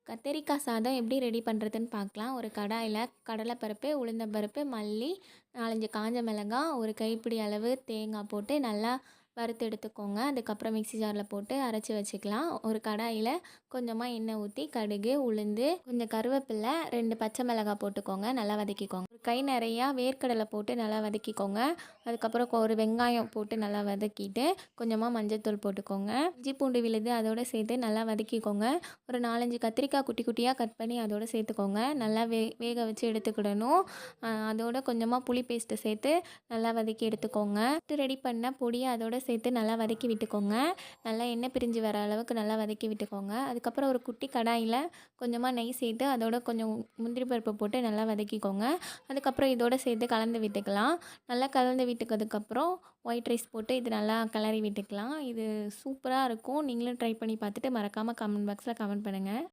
கத்தரிக்காய் சாதம் எப்படி ரெடி பண்ணுறதுன்னு பார்க்கலாம். ஒரு கடாயில கடலைப்பருப்பு, உளுந்தம்பருப்பு, மல்லி, 4, 5 காஞ்ச மிளகாய், ஒரு கைப்பிடி அளவு தேங்காய் போட்டு நல்லா வறுத்து எடுத்துக்கோங்க. அதுக்கப்புறம் மிக்ஸி ஜாரில் போட்டு அரைச்சி வச்சுக்கலாம். ஒரு கடாயில கொஞ்சமாக எண்ணெய் ஊற்றி கடுகு, உளுந்து, கொஞ்சம் கருவேப்பிலை, 2 பச்சை மிளகாய் போட்டுக்கோங்க. நல்லா வதக்கிக்கோங்க. ஒரு கை நிறையா வேர்க்கடலை போட்டு நல்லா வதக்கிக்கோங்க. அதுக்கப்புறம் ஒரு வெங்காயம் போட்டு நல்லா வதக்கிட்டு கொஞ்சமாக மஞ்சள்தூள் போட்டுக்கோங்க. இஞ்சி பூண்டு விழுது அதோடு சேர்த்து நல்லா வதக்கிக்கோங்க. ஒரு 4, 5 கத்திரிக்காய் குட்டி குட்டியாக கட் பண்ணி அதோட சேர்த்துக்கோங்க. நல்லா வேக வச்சு எடுத்துக்கிடணும். அதோட கொஞ்சமாக புளி பேஸ்ட்டு சேர்த்து நல்லா வதக்கி எடுத்துக்கோங்க. ரெடி பண்ண பொடியை அதோட சேர்த்து நல்லா வதக்கி விட்டுக்கோங்க. நல்லா எண்ணெய் பிரிஞ்சு வர அளவுக்கு நல்லா வதக்கி விட்டுக்கோங்க. அதுக்கப்புறம் ஒரு குட்டி கடாயில் கொஞ்சமாக நெய் சேர்த்து அதோட கொஞ்சம் முந்திரி பருப்பு போட்டு நல்லா வதக்கிக்கோங்க. அதுக்கப்புறம் இதோட சேர்த்து கலந்து விட்டுக்கலாம். நல்லா கலந்து விட்டுக்கிறதுக்கப்புறம் ஒயிட் ரைஸ் போட்டு இது நல்லா கிளறி விட்டுக்கலாம். இது சூப்பராக இருக்கும். நீங்களும் ட்ரை பண்ணி பார்த்துட்டு மறக்காமல் கமெண்ட் பாக்ஸில் கமெண்ட் பண்ணுங்கள்.